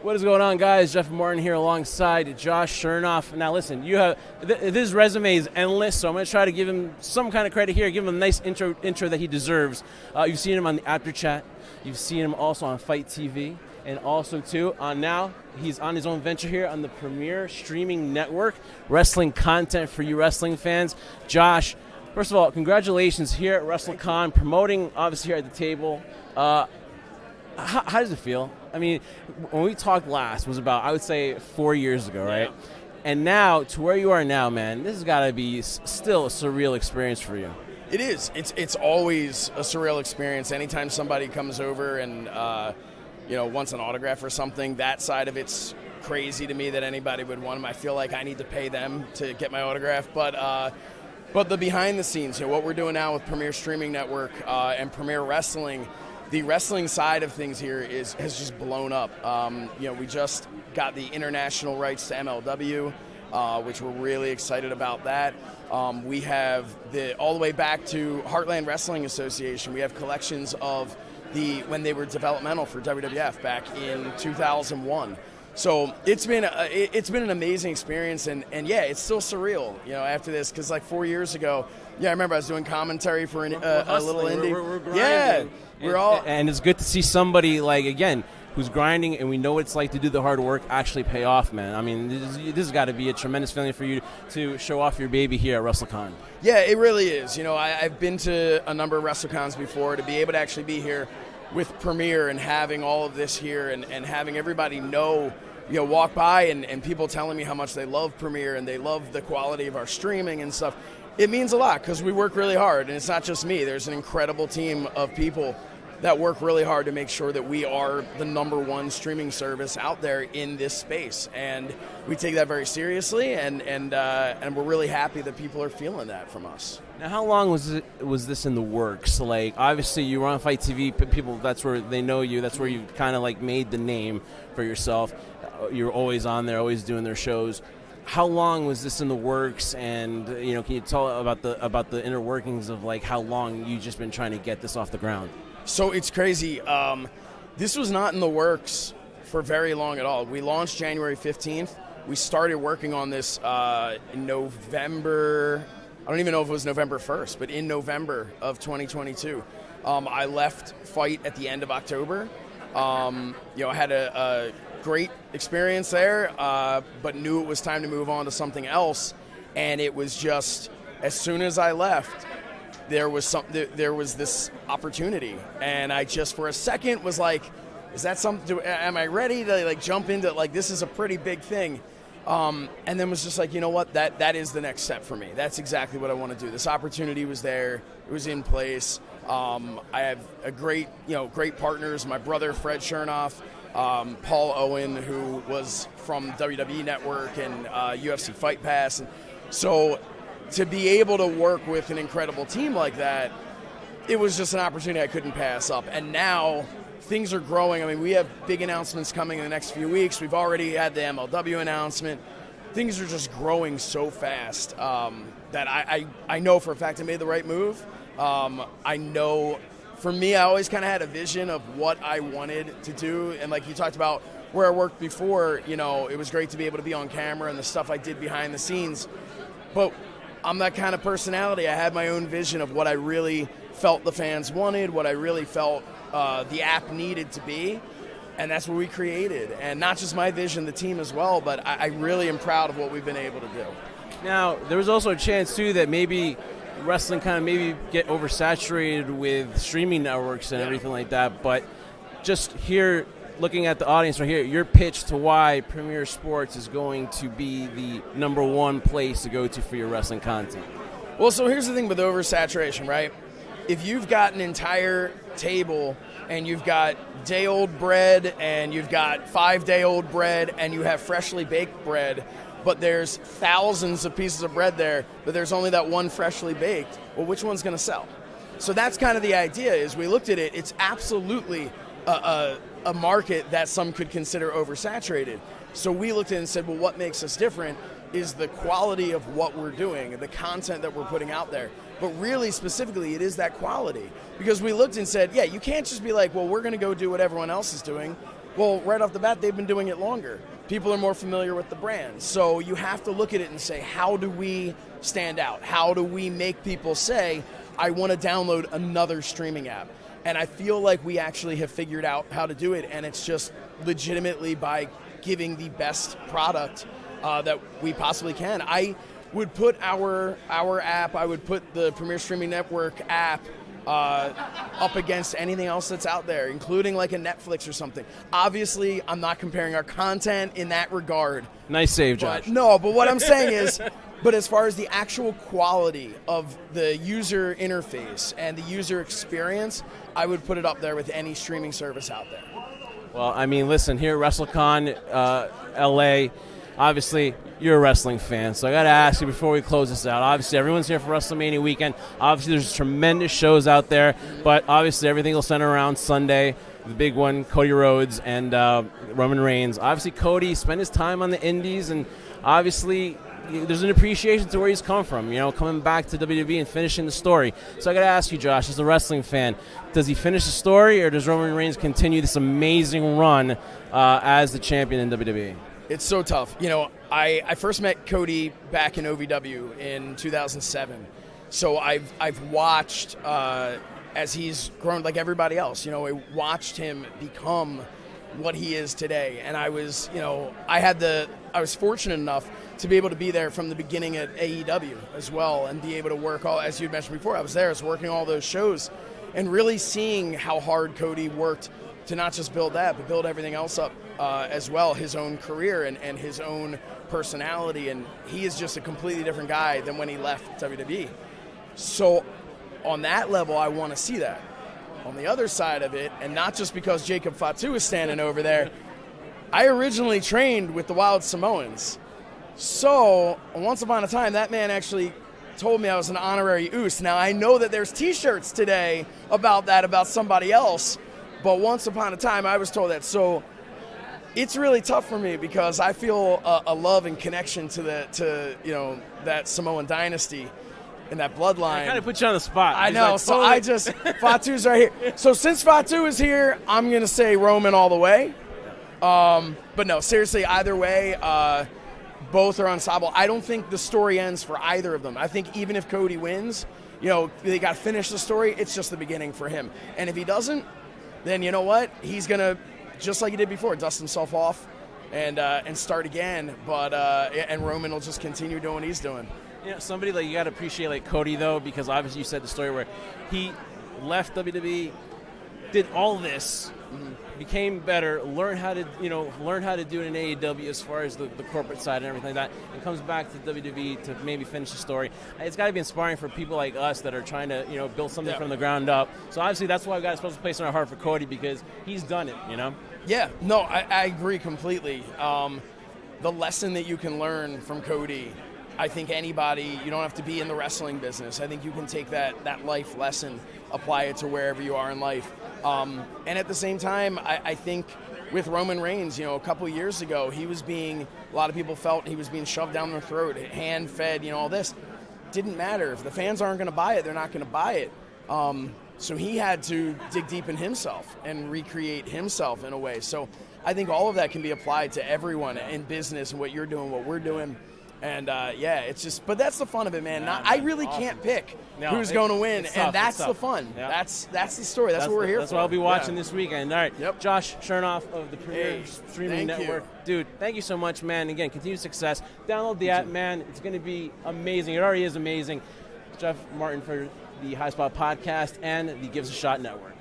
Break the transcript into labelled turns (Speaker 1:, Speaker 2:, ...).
Speaker 1: What is going on, guys? Jeff Martin here alongside Josh Shernoff. Now, listen, you have this resume is endless, so I'm going to try to give him some kind of credit here, give him a nice intro that he deserves. You've seen him on the After Chat. You've seen him also on Fight TV, and also, too, now he's on his own venture here on the premier streaming network, wrestling content for you wrestling fans. Josh, first of all, congratulations here at WrestleCon, promoting, obviously, here at the table. How does it feel? I mean, when we talked last was about, I would say, 4 years ago, right? Yeah. And now, to where you are now, man, this has got to be still a surreal experience for you.
Speaker 2: It is. It's always a surreal experience. Anytime somebody comes over and, wants an autograph or something, that side of it's crazy to me that anybody would want them. I feel like I need to pay them to get my autograph. But the behind the scenes, what we're doing now with Premier Streaming Network and Premier Wrestling, the wrestling side of things here has just blown up. We just got the international rights to MLW, which we're really excited about that. We have all the way back to Heartland Wrestling Association. We have collections of when they were developmental for WWF back in 2001. So it's been an amazing experience, and yeah, it's still surreal, after this, because like 4 years ago, I remember I was doing commentary for a little indie.
Speaker 1: We're grinding. And it's good to see somebody, like, again, who's grinding, and we know what it's like to do the hard work actually pay off, man. I mean, this has got to be a tremendous feeling for you to show off your baby here at WrestleCon.
Speaker 2: Yeah, it really is. I've been to a number of WrestleCons before. To be able to actually be here with Premier and having all of this here and having everybody walk by and people telling me how much they love Premier and they love the quality of our streaming and stuff, it means a lot because we work really hard, and it's not just me. There's an incredible team of people that work really hard to make sure that we are the number one streaming service out there in this space, and we take that very seriously, and we're really happy that people are feeling that from us.
Speaker 1: Now, how long was this in the works? Like, obviously, you were on Fight TV. People, that's where they know you. That's where you kind of like made the name for yourself. You're always on there, always doing their shows. How long was this in the works? And can you tell about the inner workings of like how long you just been trying to get this off the ground?
Speaker 2: So it's crazy. This was not in the works for very long at all. We launched January 15th. We started working on this in November. I don't even know if it was November 1st, but in November of 2022. I left Fight at the end of October. I had a great experience there, but knew it was time to move on to something else. And it was just, as soon as I left, there was this opportunity, and I just for a second was like, is that something? Am I ready to like jump into like this is a pretty big thing? And then was just like, you know what, that is the next step for me. That's exactly what I want to do. This opportunity was there. It was in place. I have a great partners. My brother Fred Shernoff, Paul Owen, who was from WWE Network and UFC Fight Pass, and so to be able to work with an incredible team like that, it was just an opportunity I couldn't pass up. And now things are growing. I mean, we have big announcements coming in the next few weeks. We've already had the MLW announcement. Things are just growing so fast that I know for a fact I made the right move. I know, for me, I always kind of had a vision of what I wanted to do. And like you talked about where I worked before, it was great to be able to be on camera and the stuff I did behind the scenes. But I'm that kind of personality. I had my own vision of what I really felt the fans wanted, what I really felt the app needed to be, and that's what we created. And not just my vision, the team as well, but I really am proud of what we've been able to do.
Speaker 1: Now, there was also a chance, too, that maybe wrestling kind of maybe get oversaturated with streaming networks and everything like that, but just here, looking at the audience right here, your pitch to why Premier Sports is going to be the number one place to go to for your wrestling content.
Speaker 2: Well, so here's the thing with oversaturation, right? If you've got an entire table and you've got day-old bread and you've got 5-day-old bread and you have freshly baked bread, but there's thousands of pieces of bread there, but there's only that one freshly baked, well, which one's going to sell? So that's kind of the idea. Is we looked at it, it's absolutely a market that some could consider oversaturated. So we looked at it and said, well, what makes us different is the quality of what we're doing, the content that we're putting out there. But really, specifically, it is that quality. Because we looked and said, yeah, you can't just be like, well, we're going to go do what everyone else is doing. Well, right off the bat, they've been doing it longer. People are more familiar with the brand. So you have to look at it and say, how do we stand out? How do we make people say, I want to download another streaming app? And I feel like we actually have figured out how to do it, and it's just legitimately by giving the best product that we possibly can. I would put our app, I would put the Premier Streaming Network app up against anything else that's out there, including like a Netflix or something. Obviously, I'm not comparing our content in that regard.
Speaker 1: Nice save, Josh.
Speaker 2: But what I'm saying is, but as far as the actual quality of the user interface and the user experience, I would put it up there with any streaming service out there.
Speaker 1: Well, I mean, listen, here at WrestleCon LA, obviously, you're a wrestling fan, so I got to ask you before we close this out. Obviously, everyone's here for WrestleMania weekend. Obviously, there's tremendous shows out there, but obviously everything will center around Sunday, the big one, Cody Rhodes and Roman Reigns. Obviously, Cody spent his time on the indies, and obviously there's an appreciation to where he's come from, coming back to WWE and finishing the story. So I got to ask you, Josh, as a wrestling fan, does he finish the story, or does Roman Reigns continue this amazing run as the champion in WWE?
Speaker 2: It's so tough. I first met Cody back in OVW in 2007. So I've watched as he's grown like everybody else. I watched him become what he is today. And I was fortunate enough to be able to be there from the beginning at AEW as well, and be able to work as you mentioned before, I was there, so working all those shows and really seeing how hard Cody worked to not just build that, but build everything else up as well, his own career and his own personality. And he is just a completely different guy than when he left WWE. So on that level, I want to see that. On the other side of it, and not just because Jacob Fatu is standing over there, I originally trained with the Wild Samoans. So once upon a time, that man actually told me I was an honorary Oos. Now, I know that there's T-shirts today about somebody else, but once upon a time, I was told that. So it's really tough for me because I feel a love and connection to that Samoan dynasty and that bloodline.
Speaker 1: I kind of put you on the spot.
Speaker 2: I know. Fatu's right here. So since Fatu is here, I'm going to say Roman all the way. But no, seriously, either way, both are unstoppable. I don't think the story ends for either of them. I think even if Cody wins, they got to finish the story. It's just the beginning for him. And if he doesn't, then you know what? He's going to, just like he did before, dust himself off and start again. But and Roman will just continue doing what he's doing.
Speaker 1: Somebody like you got to appreciate like Cody though, because obviously you said the story where he left WWE, did all this, became better, learned how to do it in AEW as far as the corporate side and everything like that, and comes back to WWE to maybe finish the story. It's got to be inspiring for people like us that are trying to build something from the ground up. So obviously that's why we've got a special place in our heart for Cody, because he's done it.
Speaker 2: Yeah, no, I agree completely. The lesson that you can learn from Cody, I think anybody, you don't have to be in the wrestling business. I think you can take that life lesson, apply it to wherever you are in life. And at the same time, I think with Roman Reigns, a couple of years ago, a lot of people felt he was being shoved down their throat, hand-fed, all this. Didn't matter. If the fans aren't going to buy it, they're not going to buy it. So he had to dig deep in himself and recreate himself in a way. So I think all of that can be applied to everyone in business and what you're doing, what we're doing. And it's just, but that's the fun of it, man. I really can't pick who's going to win, and that's the fun. Yep. That's the story. That's what we're here for.
Speaker 1: That's what I'll be watching this weekend. All right,
Speaker 2: yep.
Speaker 1: Josh Shernoff of the Premier Streaming Network. Dude, thank you so much, man. Again, continued success. Download the app, man. It's going to be amazing. It already is amazing. Jeff Martin for the High Spot Podcast and the Gives a Shot Network.